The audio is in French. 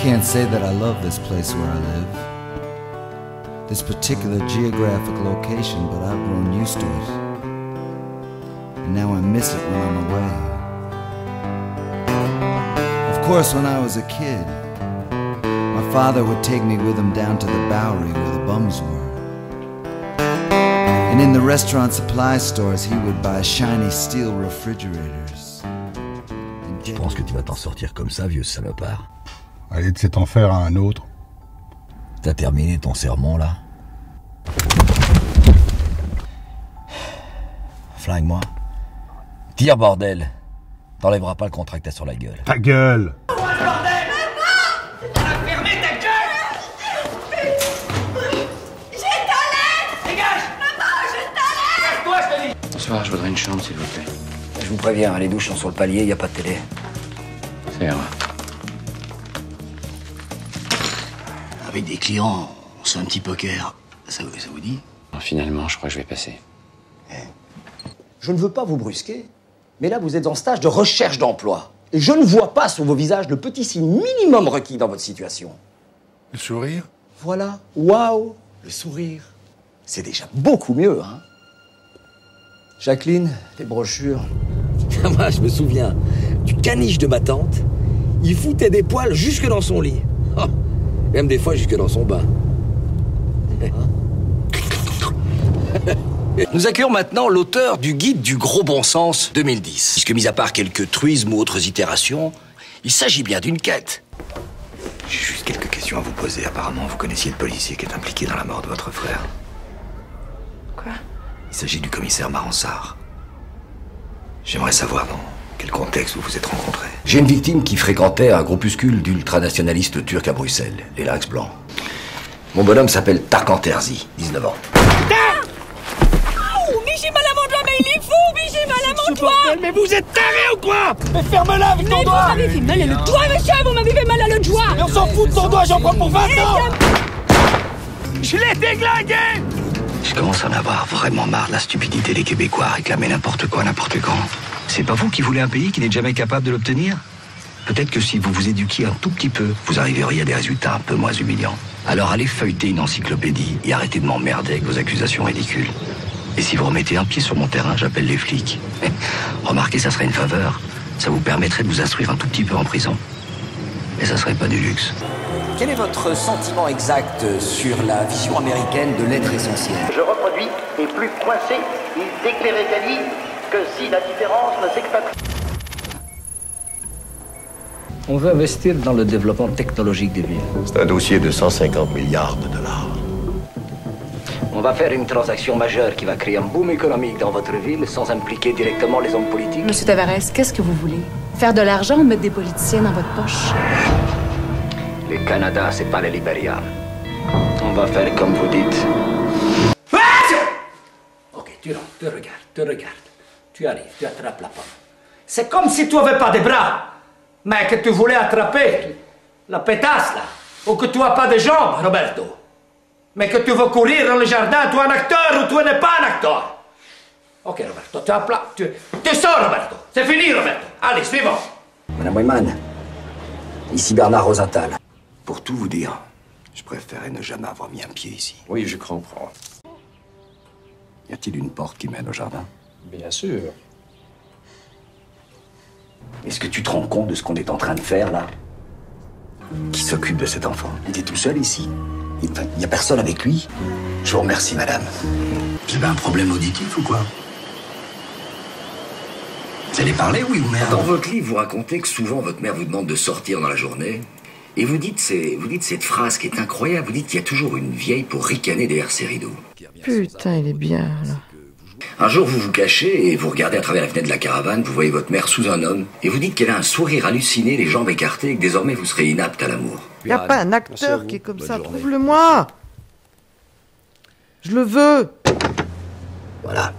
can't say that I love this place where I live, this particular geographic location, but I've grown used to it. And now I miss it when I'm away. Of course, when I was a kid, my father would take me with him down to the Bowery where the bums were. And in the restaurant supply stores, he would buy shiny steel refrigerators. Je pense que tu vas t'en sortir comme ça, vieux salopard. Aller de cet enfer à un autre. T'as terminé ton sermon, là? Flingue-moi. Tire, bordel. T'enlèveras pas le contrat que t'as sur la gueule. Ta gueule! Bonsoir, je voudrais une chambre, s'il vous plaît. Je vous préviens, les douches sont sur le palier, y a pas de télé. Ça ira. Avec des clients, on se fait un petit poker. Ça vous dit? Finalement, je crois que je vais passer. Je ne veux pas vous brusquer, mais là, vous êtes en stage de recherche d'emploi. Et je ne vois pas sur vos visages le petit signe minimum requis dans votre situation. Le sourire? Voilà. Waouh! Le sourire. C'est déjà beaucoup mieux, hein? Jacqueline, les brochures. Moi, je me souviens du caniche de ma tante. Il foutait des poils jusque dans son lit. Oh, même des fois jusque dans son bain. Nous accueillons maintenant l'auteur du guide du gros bon sens 2010. Puisque, mis à part quelques truismes ou autres itérations, il s'agit bien d'une quête. J'ai juste quelques questions à vous poser. Apparemment, vous connaissiez le policier qui est impliqué dans la mort de votre frère. Quoi? Il s'agit du commissaire Maransar. J'aimerais savoir dans quel contexte vous vous êtes rencontrés. J'ai une victime qui fréquentait un groupuscule d'ultranationalistes turcs à Bruxelles, les Lynx Blancs. Mon bonhomme s'appelle Tarkan Terzi, 19 ans. J'ai mal à mon doigt, mais il est fou, j'ai mal à mon doigt. Mais vous êtes taré ou quoi? Mais ferme-la avec ton doigt. Vous m'avez fait mal à le doigt, monsieur, vous m'avez fait mal à le doigt. Mais on s'en fout de ton doigt, j'en prends pour 20 ans. Je l'ai déglingué. Je commence à en avoir vraiment marre de la stupidité des Québécois à réclamer n'importe quoi, n'importe quand. C'est pas vous qui voulez un pays qui n'est jamais capable de l'obtenir? Peut-être que si vous vous éduquiez un tout petit peu, vous arriveriez à des résultats un peu moins humiliants. Alors allez feuilleter une encyclopédie et arrêtez de m'emmerder avec vos accusations ridicules. Et si vous remettez un pied sur mon terrain, j'appelle les flics. Remarquez, ça serait une faveur. Ça vous permettrait de vous instruire un tout petit peu en prison. Et ça serait pas du luxe. Quel est votre sentiment exact sur la vision américaine de l'être essentiel? Je reproduis, et plus coincé, il déclarait qu'Ali que si la différence ne s'expatrie. On veut investir dans le développement technologique des villes. C'est un dossier de 150 milliards de dollars. On va faire une transaction majeure qui va créer un boom économique dans votre ville sans impliquer directement les hommes politiques. Monsieur Tavares, qu'est-ce que vous voulez? Faire de l'argent ou mettre des politiciens dans votre poche? Le Canada, c'est pas le Libéria. On va faire comme vous dites. Ok, tu rentres, tu regardes. Tu arrives, tu attrapes la pomme. C'est comme si tu n'avais pas de bras, mais que tu voulais attraper la pétasse, là. Ou que tu n'as pas de jambes, Roberto. Mais que tu veux courir dans le jardin, tu es un acteur ou tu n'es pas un acteur. Ok, Roberto, tu as plat. Tu sors, Roberto. C'est fini, Roberto. Allez, suivant. Madame Weyman, ici Bernard Rosenthal. Pour tout vous dire, je préférais ne jamais avoir mis un pied ici. Oui, je comprends. Y a-t-il une porte qui mène au jardin? Bien sûr. Est-ce que tu te rends compte de ce qu'on est en train de faire, là? Qui s'occupe de cet enfant? Il est tout seul ici. Il n'y a personne avec lui. Je vous remercie, madame. Vous avez un problème auditif ou quoi? Vous allez parler, oui ou merde? Dans votre livre, vous racontez que souvent votre mère vous demande de sortir dans la journée. Et vous dites cette phrase qui est incroyable. Vous dites qu'il y a toujours une vieille pour ricaner derrière ses rideaux. Putain, il est bien, là. Un jour, vous vous cachez et vous regardez à travers la fenêtre de la caravane, vous voyez votre mère sous un homme, et vous dites qu'elle a un sourire halluciné, les jambes écartées, et que désormais vous serez inapte à l'amour. Y a pas un acteur qui est comme ça, trouve-le-moi. Je le veux. Voilà.